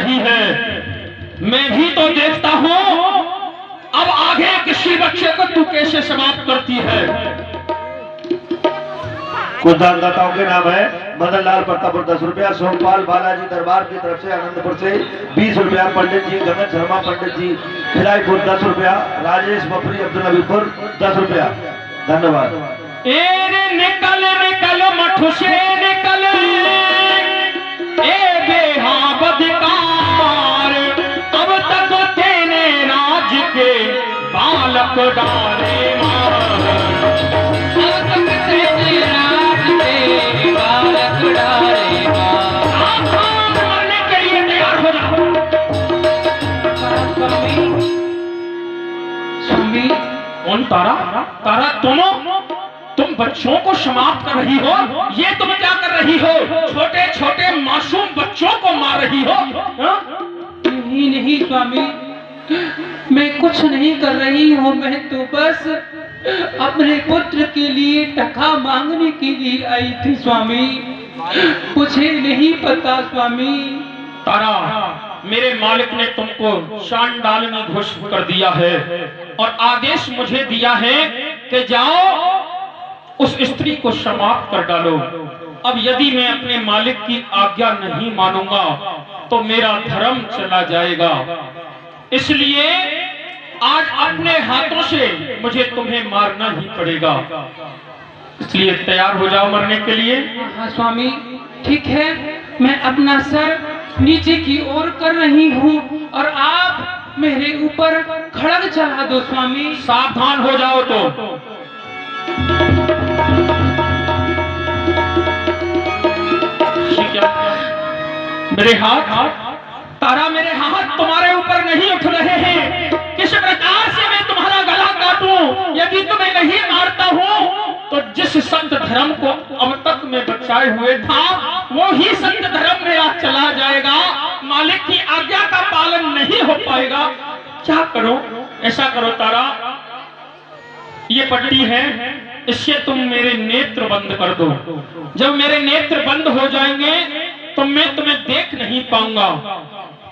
रही है, मैं भी तो देखता हूँ। अब आगे किसी बच्चे को तू कैसे समाप्त करती है। कुछ दानदाताओं के नाम है मदन लाल प्रतापुर 10 रुपया, सोमपाल बालाजी दरबार की तरफ से आनंदपुर से 20 रुपया, पंडित जी गगन शर्मा पंडित जी खिलाईपुर 10 रुपया, राजेश बफरी अब्दुल नबीपुर 10 रुपया। धन्यवाद। निकल निकल मठु से निकल ए बेहा बदकार, अब तक तेने राज के बालक डाले कौन तारा? तारा तुम बच्चों को समाप्त कर रही हो, ये तुम क्या कर रही हो? छोटे छोटे मासूम बच्चों को मार रही हो। नहीं नहीं स्वामी, मैं कुछ नहीं कर रही हूँ, मैं तो बस अपने पुत्र के लिए टका मांगने के लिए आई थी स्वामी, मुझे नहीं पता स्वामी। तारा, मेरे मालिक ने तुमको शांडालिनी घोषित कर दिया है और आदेश मुझे दिया है कि जाओ उस स्त्री को समाप्त कर डालो। अब यदि मैं अपने मालिक की आज्ञा नहीं मानूंगा तो मेरा धर्म चला जाएगा, इसलिए आज अपने हाथों से मुझे तुम्हें मारना ही पड़ेगा। इसलिए तैयार हो जाओ मरने के लिए। हाँ स्वामी, ठीक है, मैं अपना सर नीचे की ओर कर रही हूँ और आप मेरे ऊपर खड़ग चढ़ा दो स्वामी। सावधान हो जाओ तो। मेरे हाथ तारा, मेरे हाथ तुम्हारे ऊपर नहीं उठ रहे हैं। किस प्रकार से मैं तुम्हारा गला काटूं? यदि तुम्हें नहीं मारता हूं तो जिस संत धर्म को अब तक मैं बचाए हुए था वो ही संत धर्म मेरा चला जाएगा। मालिक की आज्ञा का पालन नहीं हो पाएगा। क्या करो? ऐसा करो तारा, ये पट्टी है, इससे तुम मेरे नेत्र बंद कर दो। जब मेरे नेत्र बंद हो जाएंगे तो मैं तुम्हें देख नहीं पाऊंगा,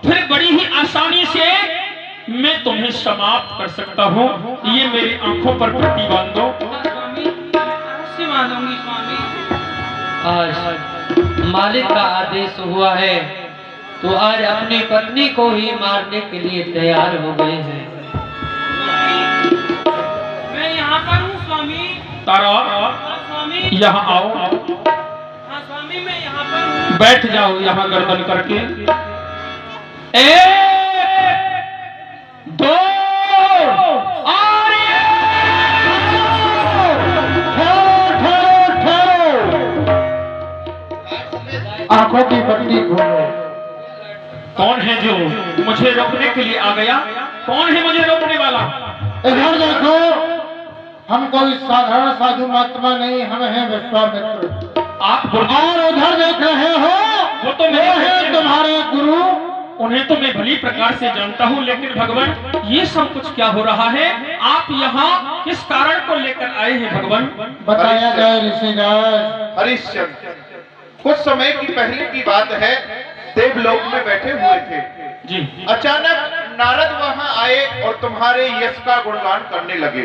फिर बड़ी ही आसानी से मैं तुम्हें समाप्त कर सकता हूँ। ये मेरी आंखों पर पट्टी बांध दो। आज मालिक का आदेश हुआ है तो आज अपनी पत्नी को ही मारने के लिए तैयार हो गए हैं। मैं यहाँ पर हूँ स्वामी। तारा, स्वामी यहाँ आओ। हाँ स्वामी, मैं यहाँ पर हूँ। बैठ जाओ यहाँ गर्दन करके। 1 2 और आंखों की पट्टी खोलो। कौन है जो मुझे रोकने के लिए आ गया? कौन है मुझे रोकने वाला? इधर देखो, हम कोई साधारण साधु महात्मा नहीं, हम हैं विश्वामित्र। आप और उधर देख रहे हो, वो तो मेरे है तुम्हारे गुरु। उन्हें तो मैं भली प्रकार से जानता हूँ, लेकिन भगवान ये सब कुछ क्या हो रहा है? आप यहाँ किस कारण को लेकर आए हैं भगवान? बताया जाए ऋषिराज। हरिश्चंद्र, कुछ समय की पहले की बात है, देवलोक में बैठे हुए थे जी। अचानक नारद वहां आए और तुम्हारे यश का गुणगान करने लगे।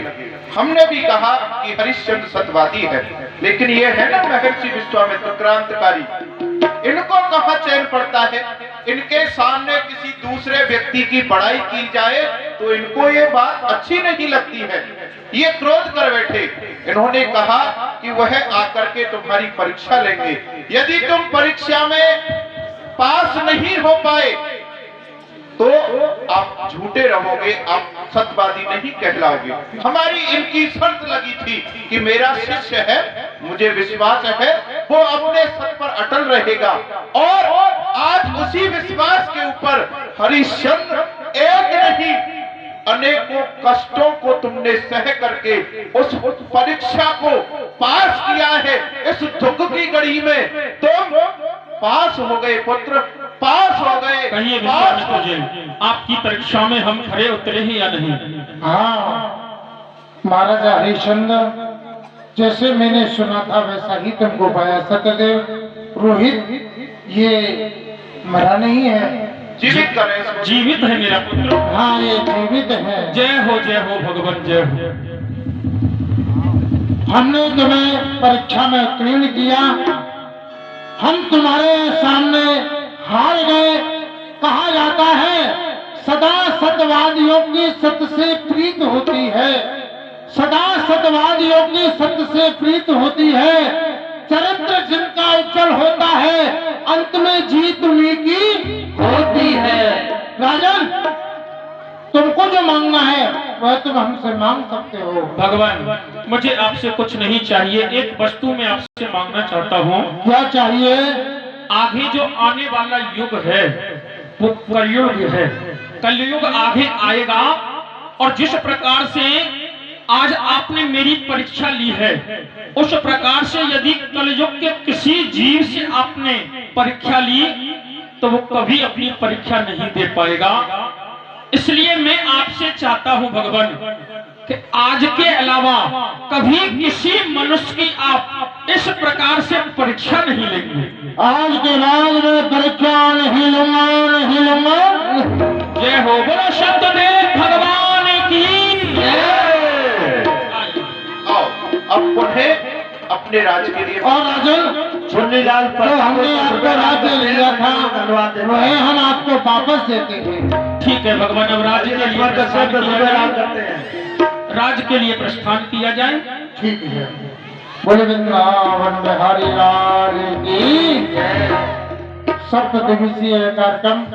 हमने भी कहा कि हरिश्चंद्र सत्यवादी है, लेकिन ये है ना महर्षि विश्वामित्र क्रांतिकारी, इनको कहाँ चैन पड़ता है? इनके सामने किसी दूसरे व्यक्ति की बड़ाई की जाए तो इनको ये बात अच्छी नहीं लगती है। ये क्रोध कर बैठे। इन्होंने कहा कि वह आकर के तुम्हारी परीक्षा लेंगे, यदि तुम परीक्षा में पास नहीं हो पाए तो आप झूठे रहोगे, आप सत्यवादी नहीं कहलाओगे। हमारी इनकी शर्त लगी थी कि मेरा शिष्य है, मुझे विश्वास है वो अपने सत्य पर अटल रहेगा, और आज उसी विश्वास के ऊपर हरिश्चंद्र एक नहीं अनेकों कष्टों को तुमने सह करके उस परीक्षा को पास किया है। इस दुख की घड़ी में तुम पास हो गए पुत्र, पास हो गए। कहिए विश्वामित्र जी, आपकी परीक्षा में हम खरे उतरे ही या नहीं? हाँ महाराजा हरिश्चंद्र, जैसे मैंने सुना था वैसा ही तुमको पाया। सत्यदेव, रोहित ये मरा नहीं है, जीवित करें इसको। जीवित है मेरा पुत्र। हाँ ये जीवित है। जय हो भगवान, जय हो। हमने तुम्हें परीक्षा में उत्तीर्ण किया, हम तुम्हारे सामने हार गए। कहा जाता है सदा सत्यवादियों की सत्य से प्रीत होती है, सदा सत्यवादियों की सत्य से प्रीत होती है। चरित्र जिनका उज्जवल होता है अंत में जीत उन्हीं की होती है। राजन, तुमको जो मांगना है वह तुम हमसे मांग सकते हो। भगवान मुझे आपसे कुछ नहीं चाहिए, एक वस्तु मैं आपसे मांगना चाहता हूँ। क्या चाहिए? आगे जो आने वाला युग है वो कलयुग है। कलयुग आगे आएगा और जिस प्रकार से आज आपने मेरी परीक्षा ली है उस प्रकार से यदि कलयुग के किसी जीव से आपने परीक्षा ली तो वो कभी अपनी परीक्षा नहीं दे पाएगा। इसलिए मैं आपसे चाहता हूं भगवान कि आज के अलावा कभी किसी मनुष्य की आप इस प्रकार से परीक्षा नहीं लेंगे। आज के बाद मैं परीक्षा नहीं लूंगा, नहीं लूंगा। जय हो, बोलो सत्यदेव भगवान की जय। आओ अब पुनः अपने राज्य के लिए। और राजन, चुन्नीलाल तो हमने आपको राज्य लिया था वह हम आपको वापस देते हैं। ठीक है भगवान, अब राज्य के लिए प्रस्थान किया राम जाए। करते हैं। राज्य के लिए प्रस्थान किया जाए। ठीक है। बोले वृंदावन बिहारी लाल की जय। सप्त दिवसीय कार्यक्रम